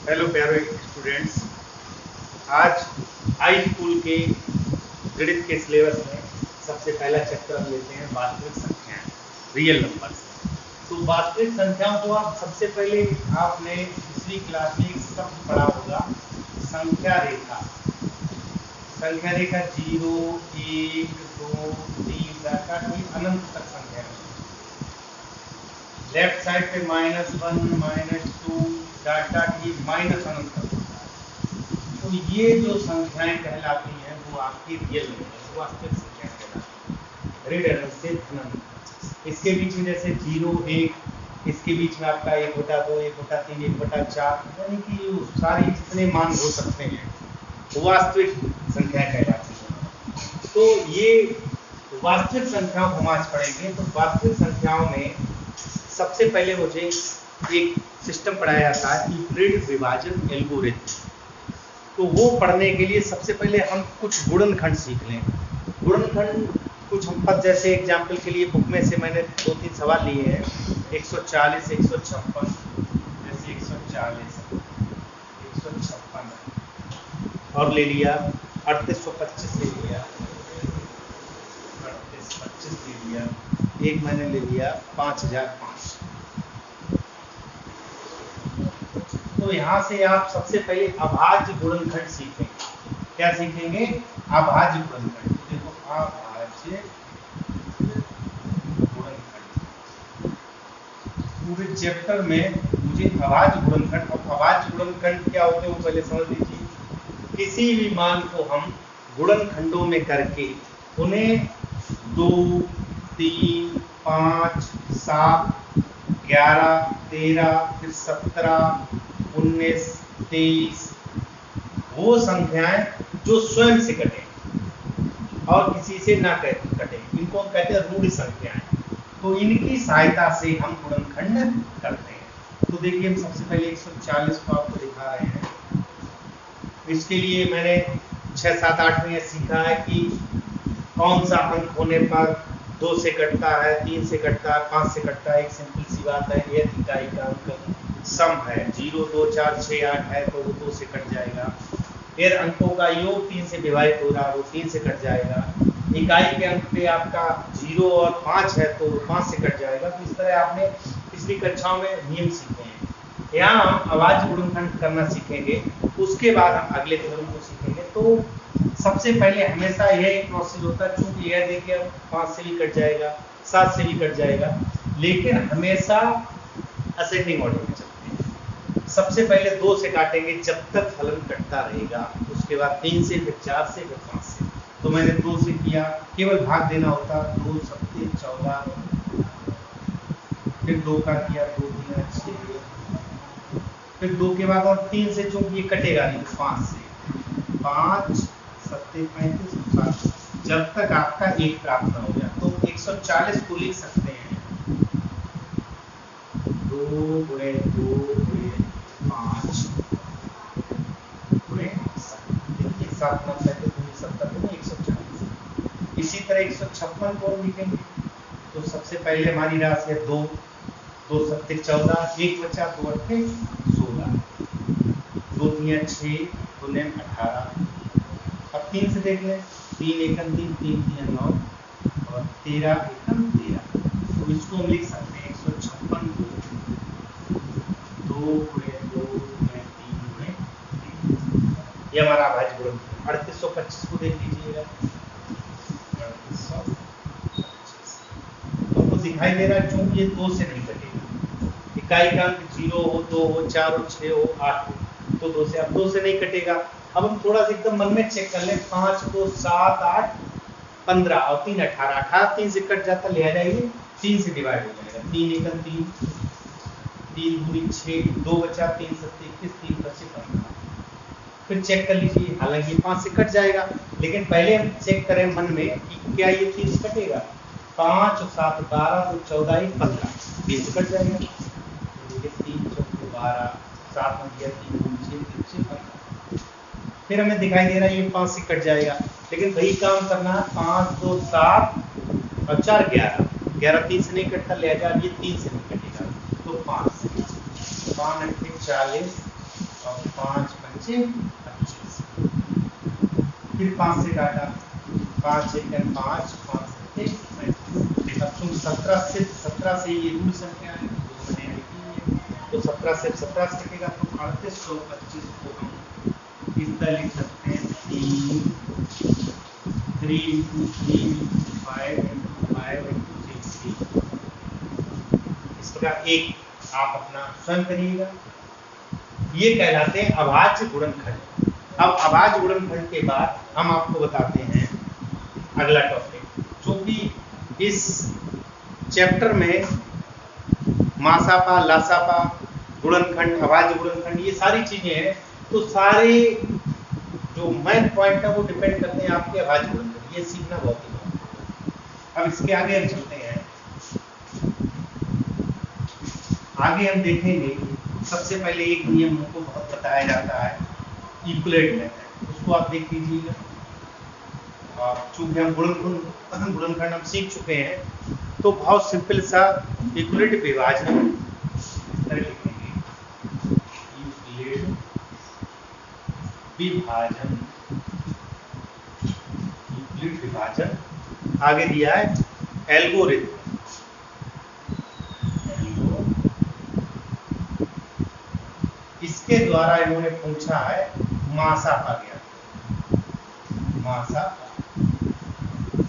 Hello प्यारे students. आज high school के गणित के सिलेबस में सबसे पहला चैप्टर हम लेते हैं वास्तविक संख्याएं, रियल नंबर्स। तो वास्तविक संख्याओं को आप सबसे पहले आपने पिछली क्लास में एक शब्द पढ़ा होगा, संख्या रेखा। संख्या रेखा 0, 1, 2, 3 अनंत तक संख्या है। लेफ्ट साइड पे -1, -2 डाटा की माइनस अनंत तक होता है। तो ये जो संख्याएं कहलाती हैं वो आपकी रियल नंबर, वास्तविक संख्याएं कहलाती हैं। ऋण से धन। इसके बीच में जैसे 0, 1, इसके बीच में आपका 1/2, 1/3, 1/4, यानी कि सारी जितने मान हो सकते हैं वो वास्तविक संख्या कहलाती है। तो ये वास्तविक संख्याओं को हम आज पढ़ेंगे। तो वास्तविक संख्याओं में सबसे पहले मुझे एक सिस्टम पढ़ाया जाता है, यूक्लिड विभाजन एल्गोरिथम। तो वो पढ़ने के लिए सबसे पहले हम कुछ गुणनखंड सीख लें। गुणनखंड कुछ हम पद, जैसे एग्जाम्पल के लिए बुक में से मैंने 2-3 सवाल लिए हैं। 140, 156, जैसे 140, 156 और ले लिया 3825 ले लिया, 3825 ले लिया, एक मैंने ले लिया 5005। तो यहाँ से आप सबसे पहले अभाज्य गुणनखंड सीखेंगे। क्या सीखेंगे? अभाज्य गुणनखंड। तो देखो अभाज्य गुणनखंड पूरे चैप्टर में मुझे अभाज्य गुणनखंड, और अभाज्य गुणनखंड क्या होते हैं वो पहले समझ लीजिए। किसी भी मान को हम गुणनखंडों में करके उन्हें 2, 3, 5, 7, 11, 13, फिर 17, 19, 23 वो संख्याएं जो स्वयं से कटे और किसी से ना कटे, इनको हम कहते हैं रूढ़ संख्याएं। तो इनकी सहायता से हम गुणनखंड करते हैं। तो देखिए हम सबसे पहले 140 को आपको दिखा रहे हैं। इसके लिए मैंने 6, 7, 8 में यह सीखा है कि कौन सा अंक होने पर 2 से कटता है, 3 से कटता है, 5 से कटता है। एक सिंपल सी बात है, एक इकाई का अंक सम है, 0, 2, 4, 6, 8 है तो वो 2 से कट जाएगा। फिर अंकों का योग 3 से विभाजित हो रहा है, वो 3 से कट जाएगा। इकाई के अंक पे आपका 0 और 5 है तो 5 से कट जाएगा। तो इस तरह आपने पिछली कक्षाओं में नियम सीखे हैं। यहाँ हम अभाज्य गुणनखंड करना सीखेंगे, उसके बाद हम अगले थ्योरम को सीखेंगे। तो सबसे पहले हमेशा यह एक प्रोसेस होता है, चूंकि यह देखिए 5 से भी कट जाएगा, 7 से भी कट जाएगा, लेकिन हमेशा असेंडिंग ऑर्डर में चलते हैं। सबसे पहले 2 से काटेंगे जब तक फलन कटता रहेगा, उसके बाद 3 से, फिर 4 से, फिर 5 से। तो मैंने 2 से किया, केवल भाग देना होता, 2, 7, 14, फिर 2 का किया, 2, 3, 6, फिर 2 के बाद और 3 से, चूंकि ये कटेगा नहीं, 5 से, 5, 7, 35, 7, जब तक आपका 1 प्राप्त न हो जाए। तो 140 को लिख सकते हैं 2 गुणे 2 गुणे 5 गुणे 7, 140। इसी तरह 156 को लिखेंगे। तो सबसे पहले हमारी राशि है 2, 2 7 14, 1 बचा, 2 8 16, 2 3 6, 2 9 18। अब 3 से देख लें, 3 1 3, 3 3 9 और 13 1 13। तो इसको हम लिख सकते हैं 156 को 2 गुणे 2 गुणे 3 गुणे 3। ये हमारा अभाज्य गुणनखंड। 3825 को देख लीजिएगा, 3825 आपको दिखाई दे रहा है, चूंकि ये 2 से नहीं कटेगा। इकाई का अंक 0 हो, 2 हो, 4 हो, 6 हो, 8 हो, तो 2 से, अब 2 से नहीं कटेगा। अब हम थोड़ा सा एकदम मन में चेक कर लें, 5 को 7 8 15 और 3 18, 18 3 से कट जाता, ले आ जाइए, 3 से डिवाइड हो जाएगा, 3 1 3, 3 दूनी 6, 2 बचा, 3 7 21, 3 बचे 15। फिर चेक कर लीजिए, हालांकि 5 से कट जाएगा, लेकिन पहले हम चेक करें मन में कि क्या ये 3 से कटेगा। 5 और 7 12, तो 14 15, 3 से कट जाएगा। 3 4 12, 7 में दिया 3 6 3 6 15। फिर हमें दिखाई दे रहा है ये 5 से कट जाएगा, लेकिन वही काम करना है, 5 2 7 और 4 11, 11 3 से नहीं कटता, ले जा, ये 3 से नहीं कटेगा, तो 5 से 5 8 40, और 5 पंचे 25, फिर 5 से काटा, 5 एकम 5, 5 सत्ते 35। अब तुम 17 से ये ऋण संख्या है तो मैंने लिखी है, तो 17 से 17 से कटेगा तो 3825 को हम इस तरह लिख सकते हैं 3 into 3 into 5 into 5 into 60। इस प्रकार एक आप अपना स्वयं करिएगा। ये कहलाते हैं अभाज्य गुणनखंड। अब अभाज्य गुणनखंड के बाद हम आपको बताते हैं अगला टॉपिक, जो कि इस चैप्टर में मासापा, लासापा, गुणनखंड, अभाज्य गुणनखंड, ये सारी चीजें हैं। तो सारे जो मेन पॉइंट है वो डिपेंड करते हैं आपके अभाज्य गुणनखंड, ये सीखना बहुत ही महत्वपूर्ण है। अब इसके आगे हम चलते हैं, आगे हम देखेंगे। सबसे पहले एक नियम हमको बहुत बताया जाता है, इक्वलेट मेथड, उसको आप देख लीजिएगा। चूंकि हम गुणनखंड हम सीख चुके हैं, तो बहुत सिंपल सा इक्वलेट विभाजन लिखेंगे, इक्वलेट विभाजन, इक्वलेट विभाजन। आगे दिया है एल्गोरिथम, इसके द्वारा इन्होंने पूछा है मासापा ज्ञात, मासापा।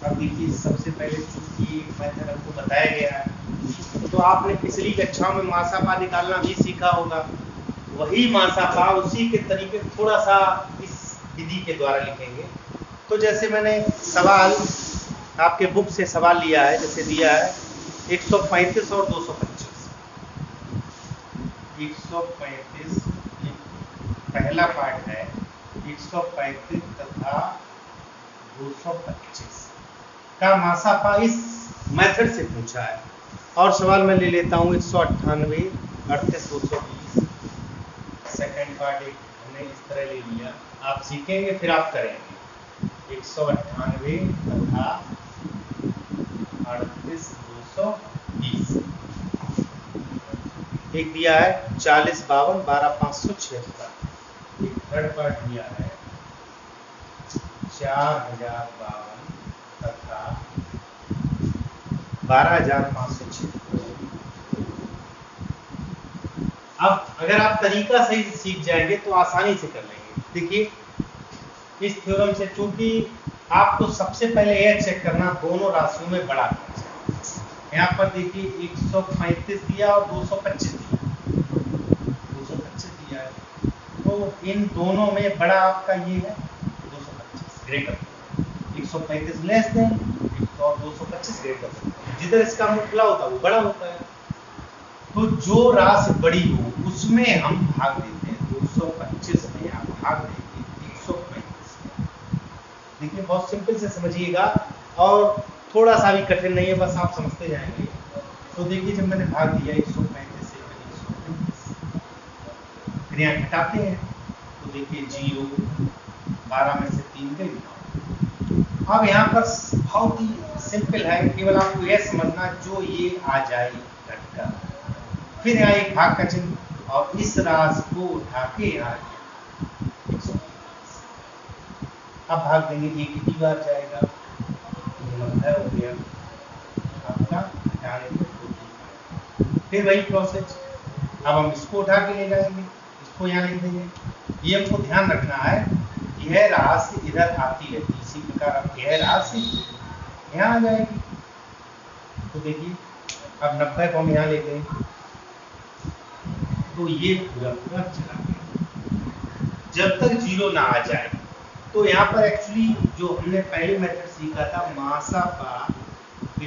अब देखिए सबसे पहले चूंकि मेथड आपको बताया गया है, तो आपने पिछली कक्षाओं में मासापा निकालना भी सीखा होगा। वही मासापा उसी के तरीके थोड़ा सा इस विधि के द्वारा लिखेंगे। तो जैसे मैंने सवाल आपके बुक से सवाल लिया है, जैसे दिया है 135 और 225। 135 पहला पार्ट है, 135 तथा 225 का मासापा इस मेथड से पूछा है। और सवाल मैं ले लेता हूँ 198, 38, 220। सेकंड पार्ट एक हमने इस तरह ले लिया, आप सीखेंगे फिर आप करेंगे। 198 तथा 38, 220। एक दिया है 40, 52, 12, 576। एक थर्ड पार्ट दिया है 4052 तथा 12506। अब अगर आप तरीका सही से सीख जाएंगे तो आसानी से कर लेंगे। देखिए इस थ्योरम से, चूंकि आपको सबसे पहले यह चेक करना दोनों राशियों में बड़ा कौन सा है। यहाँ पर देखिए 135 दिया और 225 दिया, 225 दिया है, तो इन दोनों में बड़ा आपका ये है 225 ग्रेटर, 135 लेस देन और 225 ग्रेटर। जिधर इसका मुखला होता है वो बड़ा होता है, तो जो राशि बड़ी हो उसमें हम भाग देते हैं। 225 में आप भाग देंगे 135 में। देखिए बहुत सिंपल से समझिएगा और थोड़ा सा भी कठिन नहीं है, बस आप समझते जाएंगे। तो देखिए जब मैंने भाग दिया 135 से 135, फिर यहाँ घटाते हैं तो देखिए 0, 12 में से 3 गई। अब यहाँ पर बहुत ही सिंपल है, केवल आपको यह समझना जो ये आ जाए घटकर, फिर यहाँ एक भाग का चिन्ह और इस राशि को उठा के यहाँ 135। अब भाग देंगे, ये कितनी बार जाएगा, 90 हो गया आपका, घटाने में। फिर वही प्रोसेस, अब हम इसको उठा के ले जाएंगे, इसको यहाँ लिख देंगे। ये हमको ध्यान रखना है, यह राशि इधर आती रहती, इसी प्रकार अब यह राशि यहाँ आ जाएगी। तो देखिए अब 90 को हम यहाँ ले गए तो ये पूरा पूरा चला गया जब तक 0 ना आ जाए। तो यहाँ पर एक्चुअली जो हमने पहले मेथड सीखा था मासापा के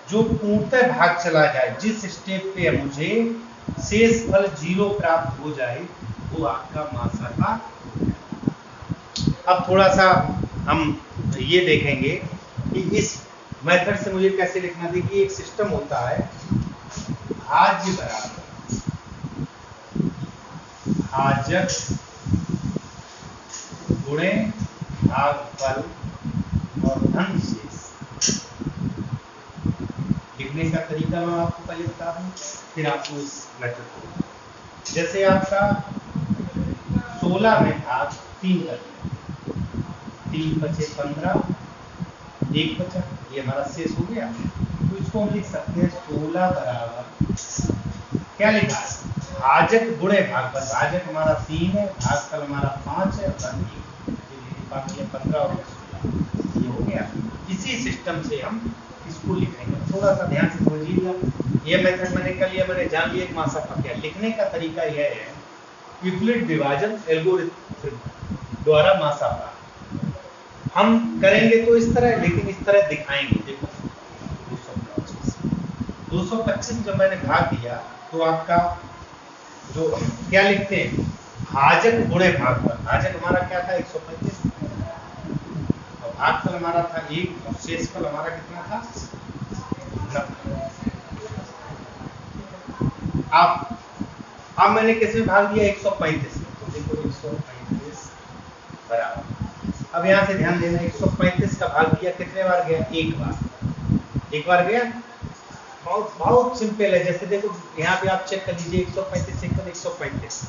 जो पूर्णतः भाग चला जाए, जिस स्टेप पे मुझे शेष फल 0 प्राप्त हो जाए, वो आपका मासापा। अब थोड़ा सा हम ये देखेंगे कि इस मेथड से मुझे कैसे लिखना। देखिए एक सिस्टम होता है, भाज्य बराबर भाजक गुणे भागफल और धन शेष। लिखने का तरीका मैं आपको पहले बता दूं, फिर आपको इस मेथड को, जैसे आपका 16 में भाग 3 कर दिया, 3 बचे 15, 1 बचा, ये हमारा शेष हो गया। तो इसको हम लिख सकते हैं 16 बराबर क्या लिखा है, भाजक गुणे भागफल। भाजक हमारा 3 है, भागफल हमारा 5 है, और बाकी 15 और 16 ये हो गया। इसी सिस्टम से हम इसको लिखेंगे। थोड़ा सा ध्यान से समझिएगा, ये मेथड मैंने कर लिया, मैंने जान लिया कि मासापा क्या। लिखने का तरीका यह है, यूक्लिड विभाजन एल्गोरिथम द्वारा मासापा हम करेंगे तो इस तरह, लेकिन इस तरह दिखाएंगे। देखो 225 जब मैंने भाग दिया तो आपका जो क्या लिखते हैं, भाजक गुणे भागफल। भाजक हमारा क्या था 135, और भागफल हमारा था 1, और शेषफल हमारा कितना था 90। अब मैंने किस में भाग दिया 135 में, तो देखो 135 बराबर। अब यहाँ से ध्यान देना, 135 का भाग दिया कितने बार गया, एक बार गया। बहुत बहुत सिंपल है। जैसे देखो यहाँ पे आप चेक कर लीजिए, 135 135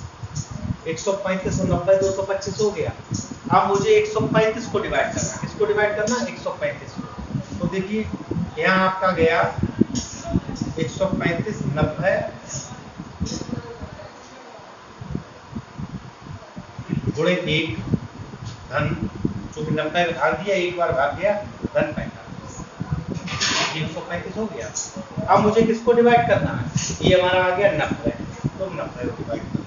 135 और 90 225 हो गया। अब मुझे 135 को डिवाइड करना है, किसको डिवाइड करना 135 को। तो देखिए यहाँ आपका गया 135 90 गुणे 1 धन, चूंकि 90 में भाग दिया, एक बार भाग गया, धन 45, 135 हो गया। अब मुझे किसको डिवाइड करना है, ये हमारा आ गया 90, तो 90 को डिवाइड कर,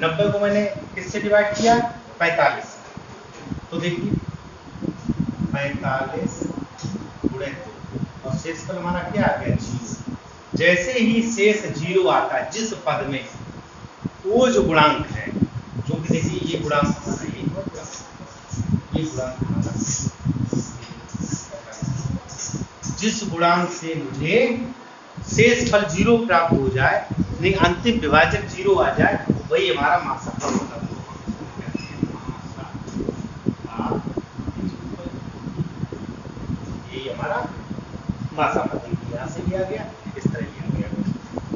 90 को मैंने किससे डिवाइड किया 45। तो देखिए 45 गुणे 2, और शेषफल हमारा क्या आ गया 0। जैसे ही शेष 0 आता है जिस पद में, वो जो गुणांक है, जो कि देखिए ये गुणांक हमारा, ये गुणांक हमारा, जिस गुणांक से मुझे शेषफल 0 प्राप्त हो जाए, नहीं अंतिम विभाजक 0 आ जाए, वही हमारा मासापा होता है। ये हमारा मासापा यहाँ से लिया गया, इस तरह लिया गया।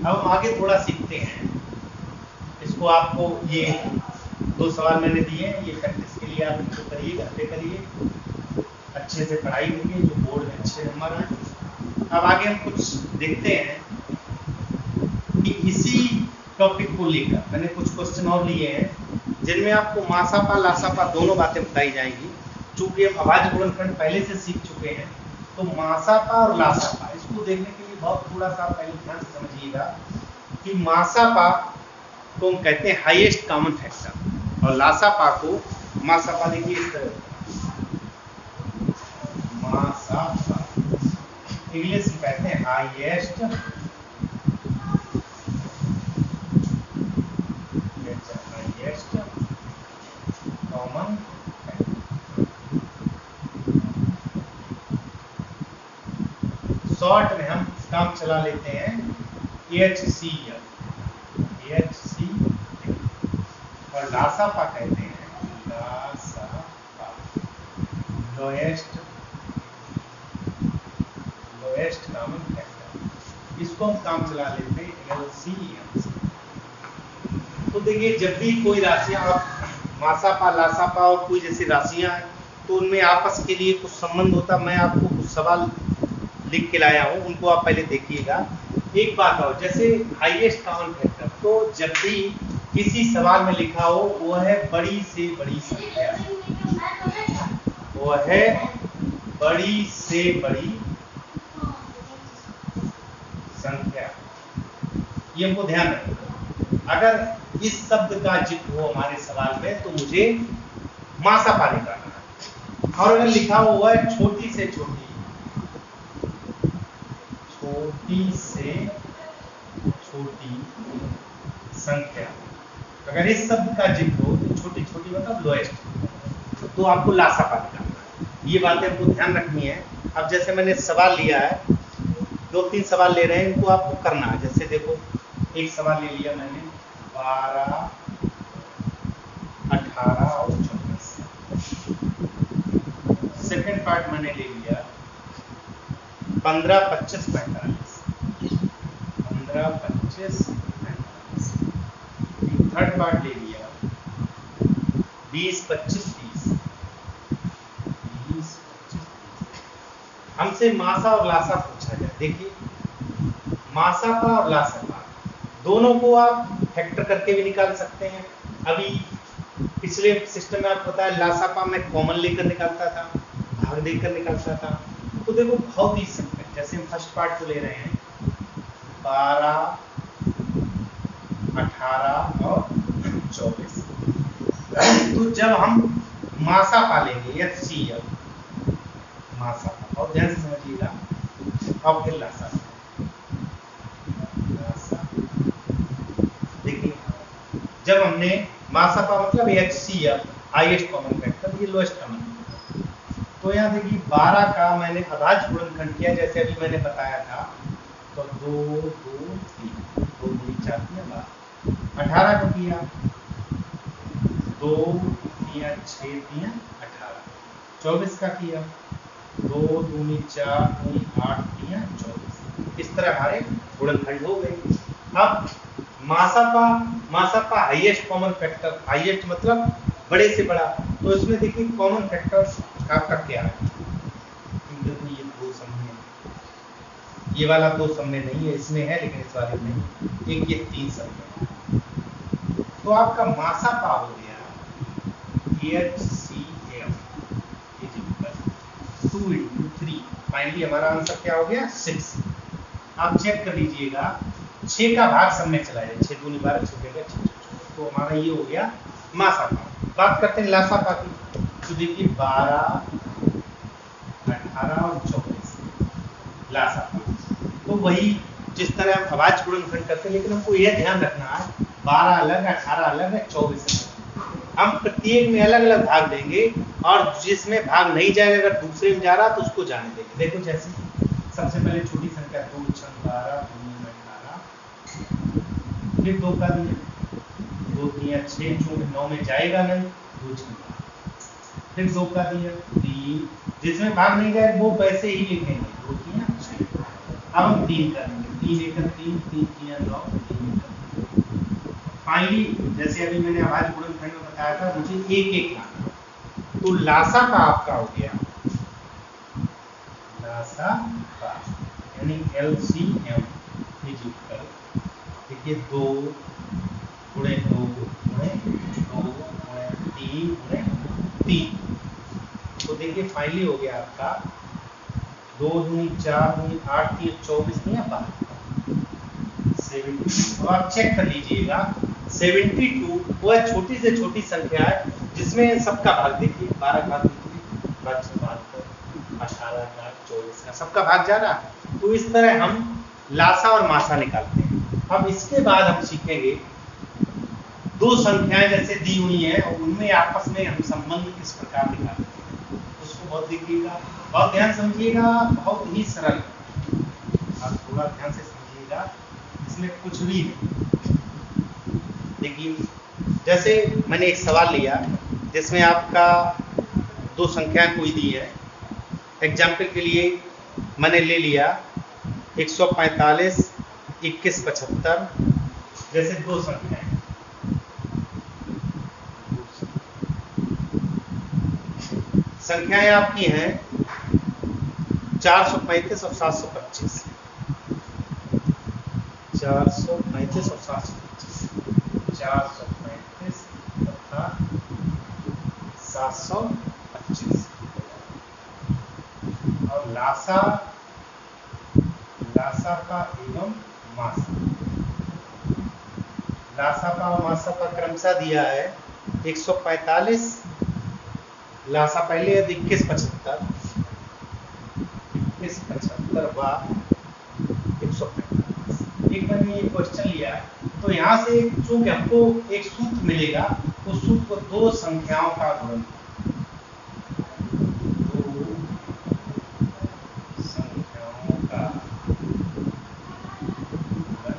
अब हम आगे थोड़ा सीखते हैं इसको। आपको ये 2 सवाल मैंने दिए हैं, ये प्रैक्टिस के लिए आप इनको करिए, घर पे करिए, अच्छे से पढ़ाई करिए, जो बोर्ड में अच्छे नंबर आए। अब आगे हम कुछ देखते हैं कि इसी टॉपिक को लेकर मैंने कुछ क्वेश्चन और लिए हैं, जिनमें आपको मासापा लासापा दोनों बातें बताई जाएंगी। चूंकि हम अभाज्य गुणनखंड पहले से सीख चुके हैं, तो मासापा और लासापा इसको देखने के लिए बहुत थोड़ा सा पहले ध्यान से समझिएगा कि मासापा को हम कहते हैं हाईएस्ट कॉमन फैक्टर, और लासापा को, मासापा देखिए इस तरह, मासापा इंग्लिश में कहते हैं हाईएस्ट कॉमन फैक्टर। शॉर्ट में हम काम चला लेते हैं HCF, और लासापा कहते हैं लासापा, लोएस्ट कॉमन फैक्टर। इसको हम काम चला लेते हैं LCM। तो देखिए जब भी कोई राशियां, आप मासापा लासापा और कोई जैसी राशियां हैं, तो उनमें आपस के लिए कुछ संबंध होता। मैं आपको कुछ सवाल लिख के लाया हूँ, उनको आप पहले देखिएगा। एक बात और, जैसे हाईएस्ट कॉमन फैक्टर, तो जब भी किसी सवाल में लिखा हो वो है बड़ी से बड़ी संख्या, वो है बड़ी से बड़ी संख्या, ये हमको ध्यान रखना। अगर इस शब्द का जिक्र हो हमारे सवाल में, तो मुझे मासापा निकालना है। और अगर लिखा हुआ है छोटी से छोटी संख्या, अगर इस शब्द का जिक्र हो, तो छोटी छोटी मतलब लोएस्ट, तो आपको लासापा निकालना है। ये बातें आपको ध्यान रखनी है। अब जैसे मैंने सवाल लिया है, 2-3 सवाल ले रहे हैं, इनको आपको करना है। जैसे देखो एक सवाल ले लिया मैंने 12, 18 और 24। सेकंड पार्ट मैंने ले लिया 15, 25, 45, 15, 25, 45। थर्ड पार्ट ले लिया 20, 25, 30, 20, 25, 30। हमसे मासा और लासा पूछा जाए। देखिए मासापा और लासापा दोनों को आप फैक्टर करके भी निकाल सकते हैं। अभी पिछले सिस्टम में आपको बताया लासापा में कॉमन लेकर निकालता था, भाग देकर निकालता था। तो देखो बहुत ही सिंपल, जैसे हम फर्स्ट पार्ट को ले रहे हैं 12, 18 और 24। तो जब हम मासापा लेंगे HCl मासापा, और ध्यान से समझिएगा, और फिर लासापा। देखिए जब हमने मासापा मतलब HCl हाईएस्ट कॉमन फैक्टर, ये लोएस्ट कॉमन फैक्टर। तो यहाँ देखिए 12 का मैंने अभाज्य गुणनखंड किया, जैसे अभी मैंने बताया था, तो 2, 2, 3, 2, 2, 4, 12। 18 का किया 2, 3, 6, 3, 18। 24 का किया 2, 2, 4, 8, 3, 24। इस तरह हमारे गुणनखंड हो गए। अब मासापा हाईएस्ट कॉमन फैक्टर, हाईएस्ट मतलब बड़े से बड़ा। तो इसमें देखिए कॉमन फैक्टर आपका क्या है। देखो ये 2 समूह है, ये वाला 2 समूह नहीं है, इसमें है लेकिन इस वाले में नहीं। एक ये 3 समूह है। तो आपका मासापा हो गया HCl 2 × 3। फाइनली हमारा आंसर क्या हो गया 6। आप चेक कर लीजिएगा 6 का भाग सब में चला जाए, 6 दूनी 12, 6 6, 6। तो हमारा ये हो गया मासापा। बात करते हैं लासापा की। तो देखिए 12, 18 और 24 लासापा। तो वही जिस तरह हम अभाज्य गुणनखंड करते हैं, लेकिन हमको यह ध्यान रखना है 12 अलग, 18 अलग है, 24 अलग। हम प्रत्येक में अलग अलग भाग देंगे, और जिसमें भाग नहीं जाएगा अगर दूसरे में जा रहा तो उसको जाने देंगे। देखो जैसे सबसे पहले छोटी संख्या 2, 6, 12, 2, 18, फिर 2 का दिया 2, 3, 6, चूंकि 9 में जाएगा नहीं, 2, 6, 12। फिर 2 का दिया 3, जिसमें भाग नहीं गए वो वैसे ही लिखेंगे 2, 3, 6। अब हम 3 करेंगे 3, 1, 3, 3, 3, 9, 3। फाइनली जैसे अभी मैंने अभाज्य गुणनखंड में बताया था, मुझे एक एक लाना। तो लासापा आपका हो गया लासापा यानी LCM देखिए 2 गुणे 2 गुणे 2 गुणे 3 गुणे 3। तो देखिए फाइनली हो गया आपका 2 दूनी 4 दूनी 8, 3, 24 नहीं 12, 72। अब आप चेक कर लीजिएगा 72 वह छोटी से छोटी संख्या है जिसमें सबका भाग देखिए 12 का भाग देखिए 18 का 24 का सबका भाग जा रहा है। तो इस तरह हम लासा और मासा निकालते हैं। अब इसके बाद हम सीखेंगे 2 संख्याएं जैसे दी हुई हैं और उनमें आपस में हम संबंध किस प्रकार निकालते हैं, उसको बहुत देखिएगा, बहुत ध्यान समझिएगा, बहुत ही सरल। आप थोड़ा ध्यान से समझिएगा, इसमें कुछ भी नहीं। देखिए जैसे मैंने एक सवाल लिया जिसमें आपका 2 संख्याएं कोई दी है। एग्जाम्पल के लिए मैंने ले लिया 145, 21, 75 जैसे 2 संख्याएं। संख्याएं आपकी हैं 435 और 725। 435 और 725, 435 तथा 725। और लासापा एवं मासा, लासापा और मासापा क्रमशः दिया है 145, लासा पहले है 21, 75, 21, 75 व 145। एक बार ये क्वेश्चन लिया तो यहाँ से चूंकि हमको एक सूत्र मिलेगा, उस सूत्र को 2 संख्याओं का गुणन, 2 संख्याओं का गुणनफल,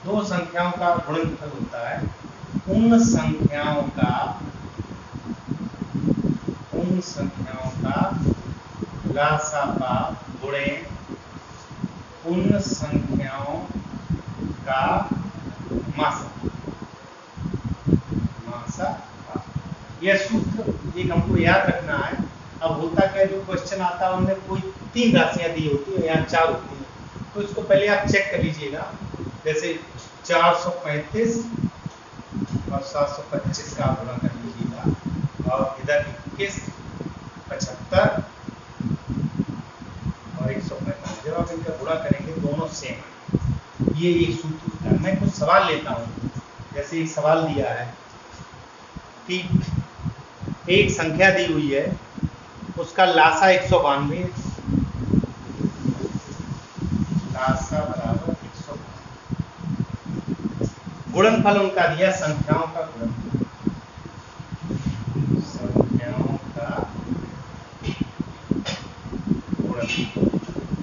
2 संख्याओं का गुणनफल होता है उन संख्याओं का लासापा गुणे उन संख्याओं का मासा। मासा पा। यह सूत्र एक हमको याद रखना है। अब होता क्या, जो क्वेश्चन आता है उनमें कोई 3 राशियां दी होती है, यहाँ 4 होती है, तो इसको पहले आप चेक कर लीजिएगा। जैसे 435 और 725 का आप गुणा कर लीजिएगा, और इधर 21, 75 और 145, जब आप इनका गुणा करेंगे दोनों सेम है। ये एक सूत्र होता है। मैं कुछ सवाल लेता हूँ। जैसे एक सवाल दिया है कि एक संख्या दी हुई है, उसका लासा 192, लासा बराबर 192, गुणनफल उनका दिया संख्याओं का गुणनफल, संख्याओं का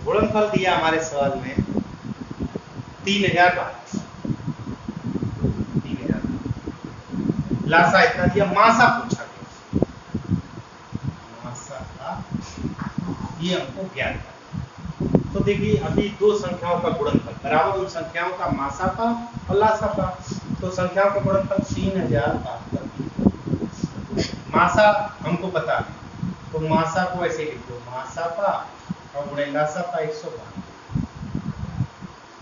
गुणनफल दिया हमारे सवाल में 3000। लासा इतना दिया, मासा पूछा गया, मासा का ये हमको ज्ञात है। तो देखिए अभी दो संख्याओं का गुणनफल बराबर उन संख्याओं का मासा का और लासा का, तो संख्याओं का गुणनफल 3072। मासा हमको पता है, तो मासा को ऐसे लिख दो, मासा का और गुणे लासा का 192।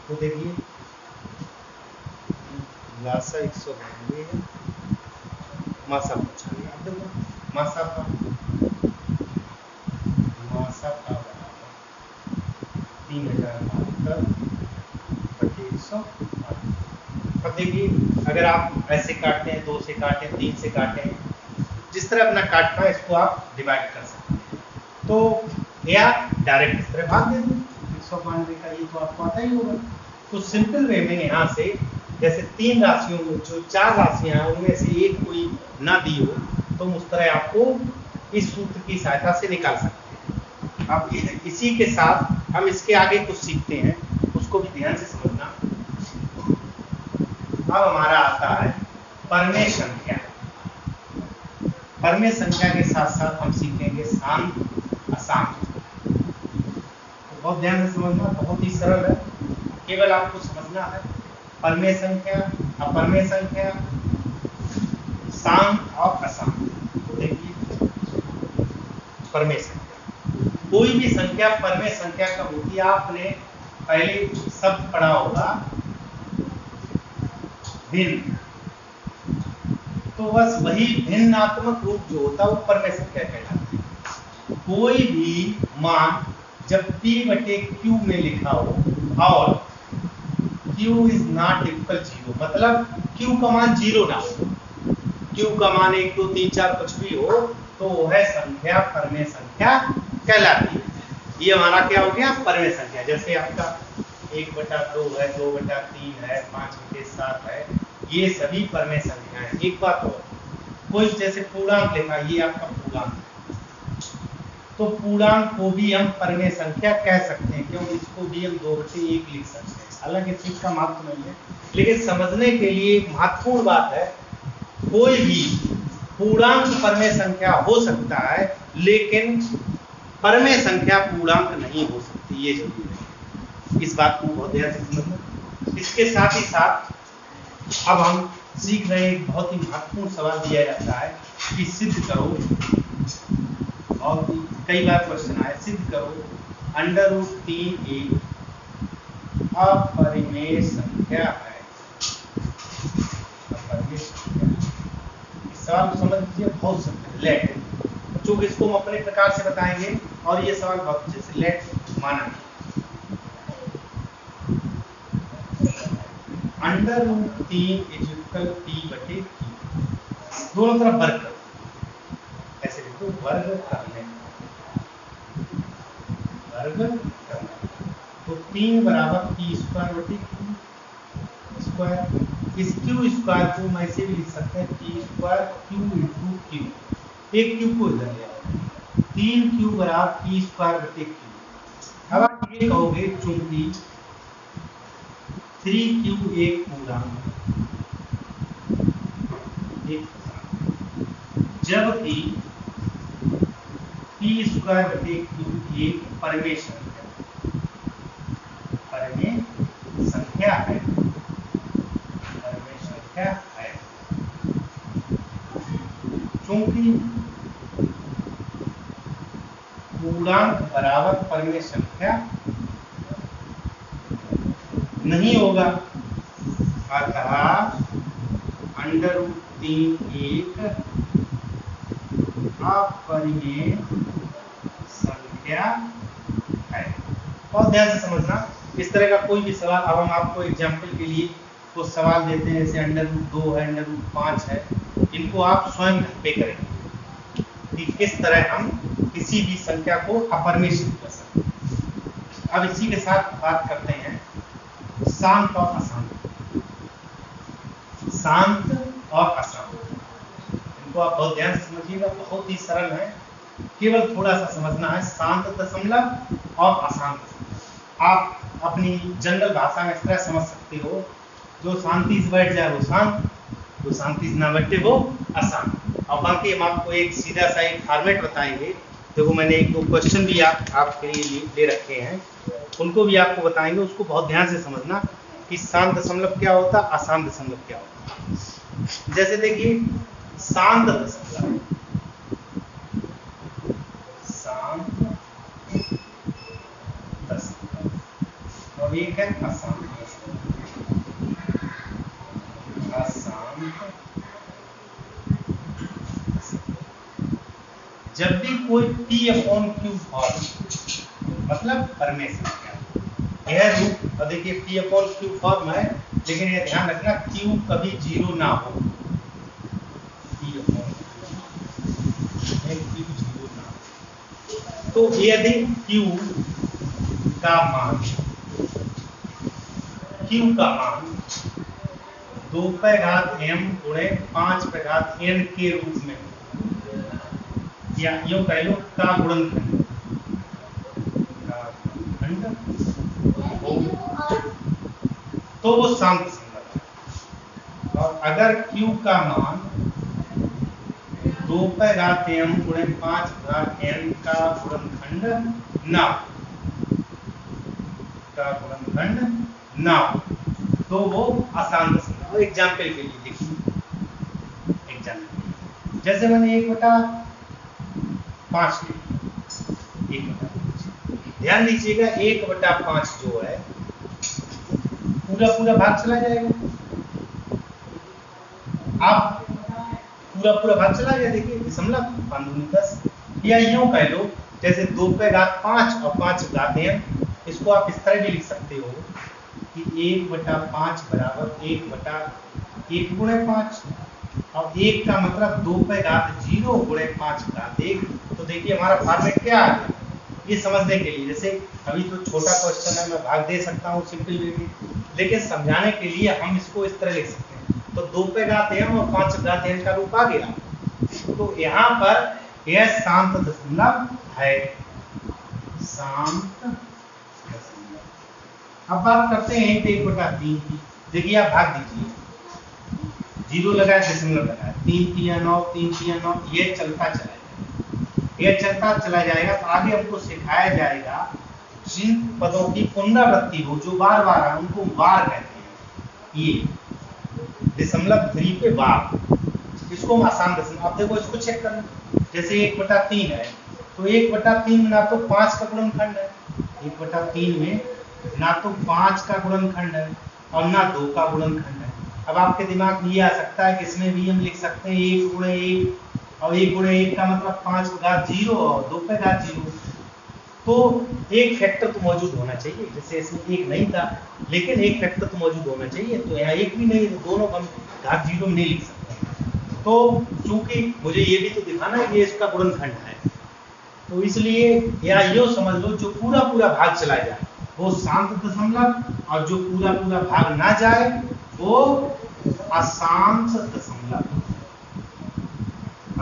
तो देखिए लासा 192 है, मासा पूछा गया। अब देखो मासा का बराबर 3072 बटे 192। अब देखिए अगर आप ऐसे काटते हैं, 2 से काटें, 3 से काटें, जिस तरह अपना काटना है इसको आप डिवाइड कर सकते हैं। तो या डायरेक्ट इस तरह भाग दे दो 192 का, ये तो आपको आता ही होगा। तो सिंपल वे में यहाँ से जैसे 3 राशियों में जो 4 राशियां हैं उनमें से एक कोई ना दी हो, तो उस तरह आपको इस सूत्र की सहायता से निकाल सकते हैं। अब इसी के साथ हम इसके आगे कुछ सीखते हैं, उसको भी ध्यान से समझना। अब हमारा आता है परमेय संख्या। परमेय संख्या के साथ साथ हम सीखेंगे शांत अशांत। तो बहुत ध्यान से समझना, बहुत ही सरल है, केवल आपको समझना है। परमेय संख्या, अपरमेय संख्या, शांत और अशांत। तो देखिए परमेय संख्या, कोई भी संख्या परमेय संख्या कब होती है, आपने पहले शब्द पढ़ा होगा भिन्न, तो बस वही भिन्नात्मक रूप जो होता है वो परमेय संख्या कहलाती है। कोई भी मान जब p/q में लिखा हो और q इज नॉट इक्वल 0, मतलब q का मान 0 ना हो, q का मान 1 2 3 4 कुछ भी हो, तो वह संख्या परमेय संख्या कहलाती है। ये हमारा क्या हो गया, परमेय संख्या। जैसे आपका 1/2 है, 2/3 है, 5/7 है, ये सभी परमेय संख्या है। एक बात और, कोई जैसे पूर्णांक लिखा, ये आपका पूर्णांक है, तो पूर्णांक को भी हम परमेय संख्या कह सकते हैं, क्योंकि इसको भी हम 2/1 लिख सकते हैं। हालांकि इस चीज का महत्व नहीं है, लेकिन समझने के लिए एक महत्वपूर्ण बात है, कोई भी पूर्णांक परमेय संख्या हो सकता है, लेकिन परमेय संख्या पूर्णांक नहीं हो सकती, ये जरूरी है। इस बात को बहुत ध्यान से समझना। इसके साथ ही साथ अब हम सीख रहे हैं, एक बहुत ही महत्वपूर्ण सवाल दिया जाता है कि सिद्ध करो, और कई बार क्वेश्चन आए, सिद्ध करो √3 एक अपरिमेय संख्या है। अपरिमेय संख्या, इस सवाल को समझ लीजिए, बहुत सिंपल। लेट, चूंकि इसको हम अपने प्रकार से बताएंगे और ये सवाल बहुत अच्छे से लेट माना। √3 p/q, दोनों तरफ वर्ग करो, ऐसे लिखो, वर्ग करने, वर्ग करना। तो 3 बराबर p² स्क्वायर, इस q स्क्वायर को मैं ऐसे भी लिख सकते हैं p² q × q, एक q को इधर ले आओ, 3q बराबर p² q। अब आप ये कहोगे चूंकि 3q एक पूर्णांक, जबकि p² q एक परमेय संख्या, परमेय संख्या है, परमेय संख्या है। चूंकि पूर्णांक बराबर परमेय संख्या नहीं होगा, अतः √3 एक अपरिमेय संख्या है। और ध्यान से समझना, इस तरह का कोई भी सवाल, अब हम आपको एग्जाम्पल के लिए कुछ सवाल देते हैं, जैसे √2 है, √5 है, इनको आप स्वयं घर पे करेंगे कि किस तरह हम किसी भी संख्या को अपरिमेय सिद्ध कर सकते हैं। अब इसी के साथ बात करते हैं शांत और अशांत। शांत और अशांत, इनको आप बहुत ध्यान से समझिएगा, बहुत ही सरल है, केवल थोड़ा सा समझना है। शांत दशमलव और अशांत दशमलव आप अपनी जनरल भाषा में इस तरह समझ सकते हो, जो शांति से बैठ जाए वो शांत, जो शांति से ना बैठे वो अशांत। और बाकी हम आपको एक सीधा सा एक फॉर्मेट बताएंगे। देखो मैंने एक दो क्वेश्चन भी आपके लिए ले रखे हैं, उनको भी आपको बताएंगे, उसको बहुत ध्यान से समझना कि शांत दशमलव क्या होता है, अशांत दशमलव क्या होता है। जैसे देखिए शांत दशमलव, शांत दशमलव और एक है अशांत दशमलव, अशांत। जब भी कोई P/Q फॉर्म मतलब परमेय संख्या, यह रूप, अब देखिए P/Q फॉर्म है, लेकिन यह ध्यान रखना Q कभी 0 ना हो, Q 0 ना हो। तो यदि Q का मान 2m गुणे 5n के रूप में, या यूं कह लो का गुणनखंड हो, तो वो शांत दशमलव है। और अगर Q का मान 2m गुणे 5n का गुणनखंड ना हो, तो वो अशांत दशमलव। एग्जाम्पल के लिए देखिए, एग्जाम्पल जैसे मैंने 1/5 ध्यान दीजिएगा, 1/5 जो है पूरा भाग चला जाएगा, आप पूरा भाग चला गया। देखिए दशमलव 5×10, या यूं कह लो जैसे 2/5 और 5n, इसको आप इस तरह भी लिख सकते हो कि 1/5 बराबर 1/1 गुणे 5, और 1 का मतलब 2/0 गुणे 5/1। तो देखिए हमारा फॉर्मेट क्या आ गया, ये समझने के लिए। जैसे अभी तो छोटा क्वेश्चन है, मैं भाग दे सकता हूँ सिंपल वे में, लेकिन समझाने के लिए हम इसको इस तरह लिख सकते हैं। तो 2/m और 5/n का रूप आ गया, तो यहाँ पर यह शांत दशमलव है, शांत दशमलव। अब बात करते हैं 1/3 की। देखिए आप भाग दीजिए, 0 लगाए, दशमलव लगाए, 3 3 9, 3 3 9, ये चलता चला जाएगा, ये चलता चला जाएगा। तो आगे हमको सिखाया जाएगा जिन पदों की पुनरावृत्ति हो, जो बार बार है, उनको बार कहते हैं। ये दशमलव 3 पे बार, इसको हम आसान दशमलव। अब देखो इसको चेक करना, जैसे 1/3 है, तो 1/3 में ना तो 5 का गुणनखंड है, 1/3 में ना तो 5 का गुणनखंड है और ना 2 का गुणनखंड है। अब आपके दिमाग में ये आ सकता है कि इसमें भी हम लिख सकते हैं 1 गुणे 1, और 1 गुणे 1 का मतलब 5/0 और 2/0। तो एक फैक्टर तो मौजूद होना चाहिए, जैसे इसमें 1 नहीं था, लेकिन एक फैक्टर तो मौजूद होना चाहिए। तो यहाँ 1 भी नहीं, तो दोनों हम घात 0 में नहीं लिख सकते। तो चूंकि मुझे ये भी तो दिखाना है ये इसका गुणनखंड है, तो इसलिए यहाँ यो समझ लो जो पूरा भाग चला जाए वो शांत दशमलव, और जो पूरा भाग ना जाए वो अशांत दशमलव,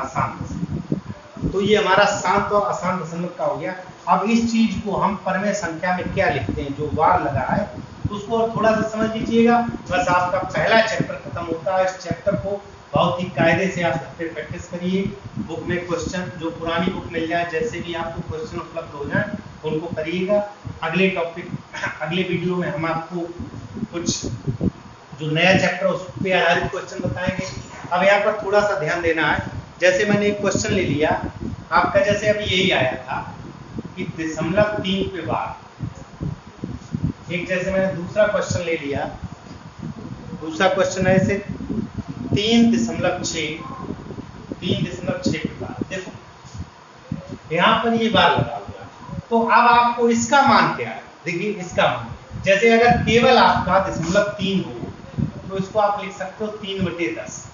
अशांत दशमलव। तो ये हमारा शांत और अशांत दशमलव का हो गया। अब इस चीज को हम परमेय संख्या में क्या लिखते हैं, जो बार लगा है उसको थोड़ा सा समझ लीजिएगा, बस आपका पहला चैप्टर खत्म होता है। इस चैप्टर को बहुत ही कायदे से आप घर पे प्रैक्टिस करिए। बुक में क्वेश्चन जो पुरानी बुक मिल जाए, जैसे भी आपको क्वेश्चन उपलब्ध हो जाए उनको करिएगा। अगले टॉपिक, अगले वीडियो में हम आपको कुछ जो नया चैप्टर उस पर आधारित क्वेश्चन बताएंगे। अब यहाँ पर थोड़ा सा ध्यान देना है जैसे मैंने एक क्वेश्चन ले लिया आपका, जैसे अभी यही आया था कि 0.3 पे बार। एक जैसे मैंने दूसरा क्वेश्चन ले लिया, दूसरा क्वेश्चन है ऐसे 3.6 पे बार। देखो यहाँ पर ये बार लगा हुआ, तो अब आपको इसका मान क्या है, देखिए इसका मान, जैसे अगर केवल आपका 0.3 हो तो इसको आप लिख सकते हो 3/10।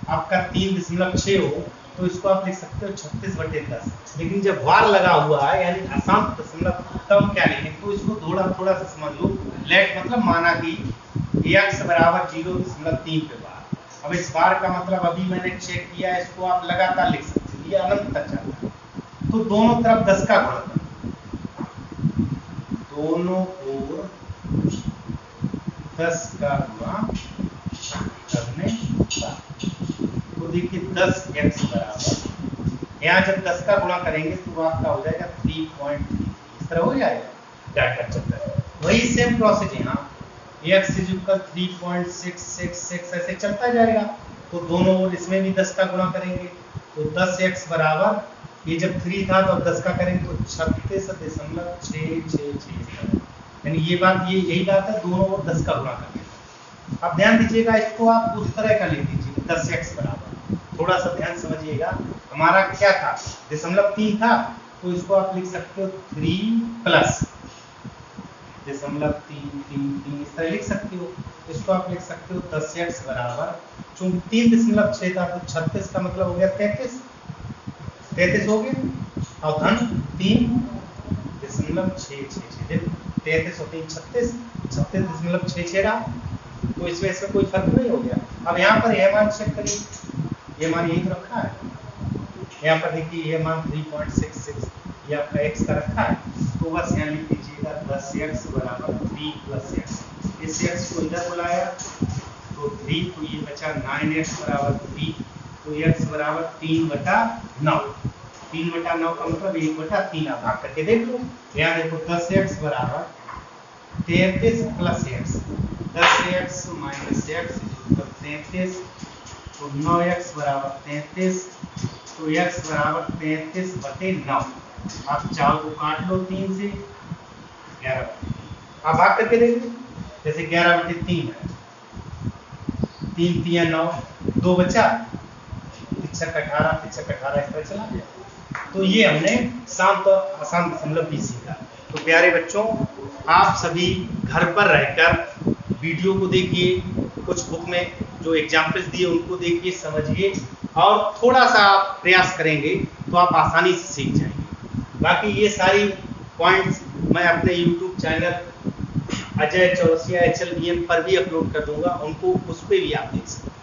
आपका 3.6 हो तो इसको आप लिख सकते हो 36/10। लेकिन जब वार लगा हुआ है यानी अशांत दशमलव, तब क्या लिखें, तो इसको थोड़ा सा समझ लो। लेट मतलब माना कि x बराबर 0.3 पे बार। अब इस बार का मतलब अभी मैंने चेक किया, इसको आप लगातार लिख सकते हो, ये अनंत तक जाता है। तो दोनों तरफ 10 का गुणा करो, दोनों ओर 10 का गुणा करने का, तो देखिए 10x बराबर, यहाँ जब 10 का गुणा करेंगे तो आपका हो जाएगा 3.3, इस तरह हो जाएगा डाटा चक्कर। वही सेम प्रोसेस यहाँ x = 3.666 ऐसे चलता जाएगा। तो दोनों ओर इसमें भी 10 का गुणा करेंगे, तो 10x बराबर, ये जब 3 था तो अब 10 का करेंगे तो 36.666, यानी ये बात, ये यही बात है, दोनों ओर 10 का गुणा करने। अब ध्यान दीजिएगा, इसको आप उस तरह का लिख दीजिए 10x बराबर, थोड़ा सा ध्यान समझिएगा। हमारा क्या था, 0.3 था, तो इसको आप लिख सकते हो 3 प्लस 0.333, इस तरह लिख सकते हो। इसको आप लिख सकते हो 10x बराबर, चूंकि 3.6 था तो 36 का मतलब हो गया 33 हो गया, और धन 3.666, 33 और 3 36.666 रहा, तो इसमें कोई फर्क नहीं हो गया। अब यहाँ पर यह मान चेक करिए, ये मान यही तो रखा है, यहाँ पर देखिए ये मान 3.66 ये आपका x का रखा है, तो बस यहाँ लिख दीजिएगा 10x बराबर 3 प्लस x, इस x को इधर बुलाया तो 3, तो ये बचा 9x बराबर 3, तो x बराबर 3/9, 3/9 का मतलब 1/3 आप भाग करके देख लो। यहाँ देखो 10x बराबर 33 plus x, 10x minus x 33, तो 9x बराबर 33, तो x बराबर 33/9। आप 4 को काट लो 3 से, 11, आप भाग करके देख लो, जैसे 11/3 है, 3 3 9, 2 बचा, 3×18 इस तरह चला गया। तो ये हमने शांत और अशांत दशमलव भी सीखा। तो प्यारे बच्चों, आप सभी घर पर रहकर वीडियो को देखिए, कुछ बुक में जो एग्जाम्पल्स दिए उनको देखिए, समझिए, और थोड़ा सा आप प्रयास करेंगे तो आप आसानी से सीख जाएंगे। बाकी ये सारी पॉइंट्स मैं अपने YouTube channel Ajay Chaurasia HLBM पर भी अपलोड कर दूंगा, उनको उस पर भी आप देख सकते हैं।